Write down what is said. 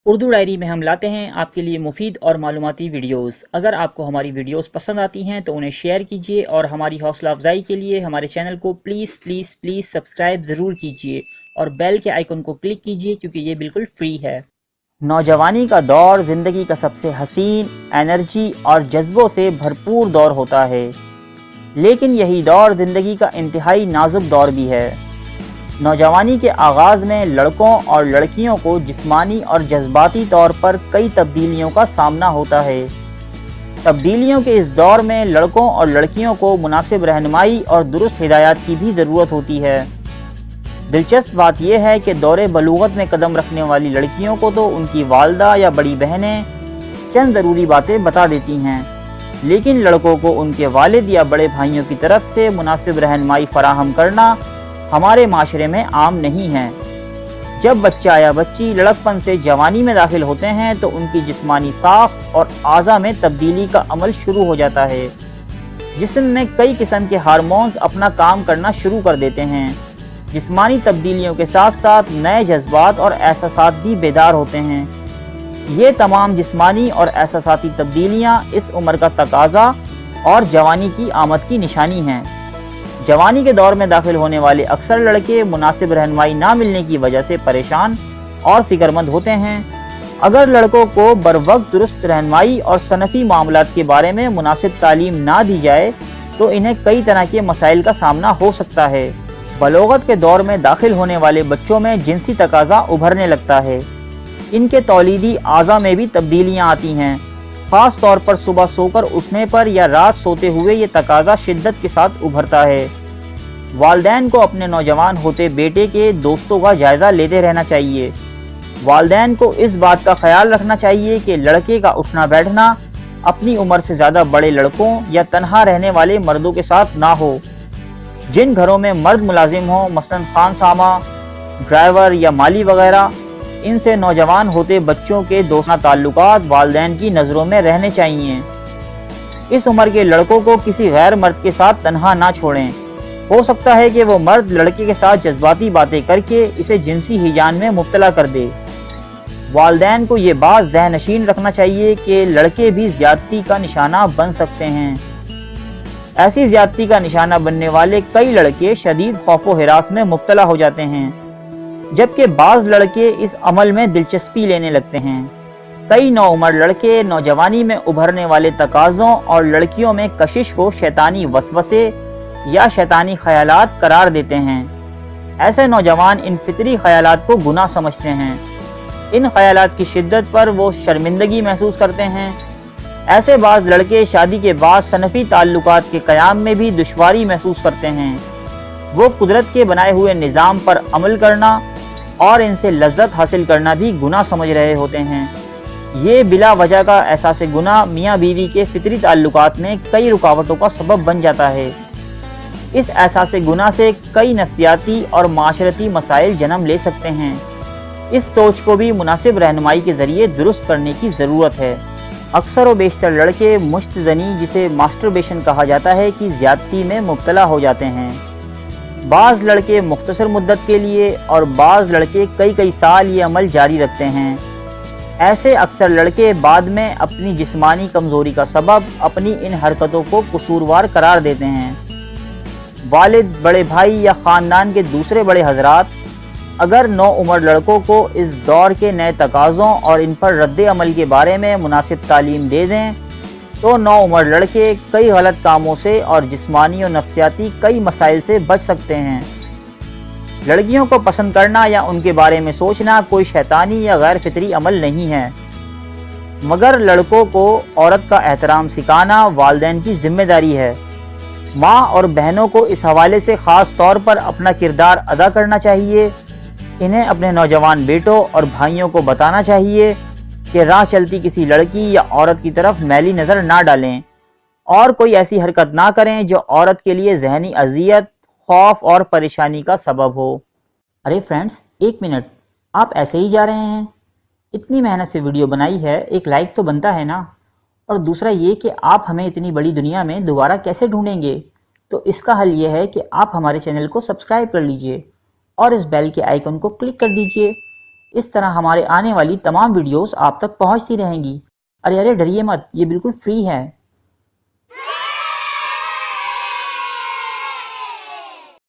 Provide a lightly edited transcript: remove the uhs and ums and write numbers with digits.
Urdu diary میں ہم لاتے ہیں آپ کے لیے مفید اور معلوماتی ویڈیوز۔ اگر آپ کو ہماری ویڈیوز پسند آتی ہیں تو انہیں شیئر کیجیے اور ہماری حوصلہ افزائی کے لیے ہمارے چینل کو پلیز سبسکرائب ضرور کیجیے اور بیل کے آئیکن کو کلک کیجیے کیونکہ یہ بالکل فری ہے۔ نوجوانی کا دور زندگی کا سب سے حسین، انرجی اور جذبوں سے بھرپور دور ہوتا ہے، لیکن یہی دور زندگی کا انتہائی نازک دور بھی ہے۔ نوجوانی کے آغاز میں لڑکوں اور لڑکیوں کو جسمانی اور جذباتی طور پر کئی تبدیلیوں کا سامنا ہوتا ہے۔ تبدیلیوں کے اس دور میں لڑکوں اور لڑکیوں کو مناسب رہنمائی اور درست ہدایات کی بھی ضرورت ہوتی ہے۔ دلچسپ بات یہ ہے کہ دور بلوغت میں قدم رکھنے والی لڑکیوں کو تو ان کی والدہ یا بڑی بہنیں چند ضروری باتیں بتا دیتی ہیں، لیکن لڑکوں کو ان کے والد یا بڑے بھائیوں کی طرف سے مناسب رہنمائی فراہم کرنا ہمارے معاشرے میں عام نہیں ہے۔ جب بچہ یا بچی لڑکپن سے جوانی میں داخل ہوتے ہیں تو ان کی جسمانی ساخت اور اعضاء میں تبدیلی کا عمل شروع ہو جاتا ہے۔ جسم میں کئی قسم کے ہارمونز اپنا کام کرنا شروع کر دیتے ہیں۔ جسمانی تبدیلیوں کے ساتھ ساتھ نئے جذبات اور احساسات بھی بیدار ہوتے ہیں۔ یہ تمام جسمانی اور احساساتی تبدیلیاں اس عمر کا تقاضا اور جوانی کی آمد کی نشانی ہیں۔ جوانی کے دور میں داخل ہونے والے اکثر لڑکے مناسب رہنمائی نہ ملنے کی وجہ سے پریشان اور فکر مند ہوتے ہیں۔ اگر لڑکوں کو بروقت درست رہنمائی اور صنفی معاملات کے بارے میں مناسب تعلیم نہ دی جائے تو انہیں کئی طرح کے مسائل کا سامنا ہو سکتا ہے۔ بلوغت کے دور میں داخل ہونے والے بچوں میں جنسی تقاضا ابھرنے لگتا ہے۔ ان کے تولیدی اعضاء میں بھی تبدیلیاں آتی ہیں۔ خاص طور پر صبح سو کر اٹھنے پر یا رات سوتے ہوئے یہ تقاضا شدت کے ساتھ ابھرتا ہے۔ والدین کو اپنے نوجوان ہوتے بیٹے کے دوستوں کا جائزہ لیتے رہنا چاہیے۔ والدین کو اس بات کا خیال رکھنا چاہیے کہ لڑکے کا اٹھنا بیٹھنا اپنی عمر سے زیادہ بڑے لڑکوں یا تنہا رہنے والے مردوں کے ساتھ نہ ہو۔ جن گھروں میں مرد ملازم ہوں، مثلاً خان سامہ، ڈرائیور یا مالی وغیرہ، ان سے نوجوان ہوتے بچوں کے دوستانہ تعلقات والدین کی نظروں میں رہنے چاہیے۔ اس عمر کے لڑکوں کو کسی غیر مرد کے ساتھ تنہا نہ چھوڑیں۔ ہو سکتا ہے کہ وہ مرد لڑکے کے ساتھ جذباتی باتیں کر کے اسے جنسی ہیجان میں مبتلا کر دے۔ والدین کو یہ بات ذہن نشین رکھنا چاہیے کہ لڑکے بھی زیادتی کا نشانہ بن سکتے ہیں۔ ایسی زیادتی کا نشانہ بننے والے کئی لڑکے شدید خوف و ہراس میں مبتلا ہو جاتے ہیں، جبکہ بعض لڑکے اس عمل میں دلچسپی لینے لگتے ہیں۔ کئی نوعمر لڑکے نوجوانی میں ابھرنے والے تقاضوں اور لڑکیوں میں کشش کو شیطانی وسوسے یا شیطانی خیالات قرار دیتے ہیں۔ ایسے نوجوان ان فطری خیالات کو گناہ سمجھتے ہیں۔ ان خیالات کی شدت پر وہ شرمندگی محسوس کرتے ہیں۔ ایسے بعض لڑکے شادی کے بعد صنفی تعلقات کے قیام میں بھی دشواری محسوس کرتے ہیں۔ وہ قدرت کے بنائے ہوئے نظام پر عمل کرنا اور ان سے لذت حاصل کرنا بھی گناہ سمجھ رہے ہوتے ہیں۔ یہ بلا وجہ کا احساس گناہ میاں بیوی کے فطری تعلقات میں کئی رکاوٹوں کا سبب بن جاتا ہے۔ اس احساس گناہ سے کئی نفسیاتی اور معاشرتی مسائل جنم لے سکتے ہیں۔ اس سوچ کو بھی مناسب رہنمائی کے ذریعے درست کرنے کی ضرورت ہے۔ اکثر و بیشتر لڑکے مشت زنی، جسے ماسٹربیشن کہا جاتا ہے، کی زیادتی میں مبتلا ہو جاتے ہیں۔ بعض لڑکے مختصر مدت کے لیے اور بعض لڑکے کئی سال یہ عمل جاری رکھتے ہیں۔ ایسے اکثر لڑکے بعد میں اپنی جسمانی کمزوری کا سبب اپنی ان حرکتوں کو قصوروار قرار دیتے ہیں۔ والد، بڑے بھائی یا خاندان کے دوسرے بڑے حضرات اگر نوعمر لڑکوں کو اس دور کے نئے تقاضوں اور ان پر رد عمل کے بارے میں مناسب تعلیم دے دیں تو نوعمر لڑکے کئی غلط کاموں سے اور جسمانی و نفسیاتی کئی مسائل سے بچ سکتے ہیں۔ لڑکیوں کو پسند کرنا یا ان کے بارے میں سوچنا کوئی شیطانی یا غیر فطری عمل نہیں ہے، مگر لڑکوں کو عورت کا احترام سکھانا والدین کی ذمہ داری ہے۔ ماں اور بہنوں کو اس حوالے سے خاص طور پر اپنا کردار ادا کرنا چاہیے۔ انہیں اپنے نوجوان بیٹوں اور بھائیوں کو بتانا چاہیے کہ راہ چلتی کسی لڑکی یا عورت کی طرف میلی نظر نہ ڈالیں اور کوئی ایسی حرکت نہ کریں جو عورت کے لیے ذہنی اذیت، خوف اور پریشانی کا سبب ہو۔ ارے فرینڈز، ایک منٹ، آپ ایسے ہی جا رہے ہیں؟ اتنی محنت سے ویڈیو بنائی ہے، ایک لائک تو بنتا ہے نا؟ اور دوسرا یہ کہ آپ ہمیں اتنی بڑی دنیا میں دوبارہ کیسے ڈھونڈیں گے؟ تو اس کا حل یہ ہے کہ آپ ہمارے چینل کو سبسکرائب کر لیجئے اور اس بیل کے آئیکن کو کلک کر دیجئے اس طرح ہمارے آنے والی تمام ویڈیوز آپ تک پہنچتی رہیں گی۔ ارے ڈریے مت، یہ بالکل فری ہے۔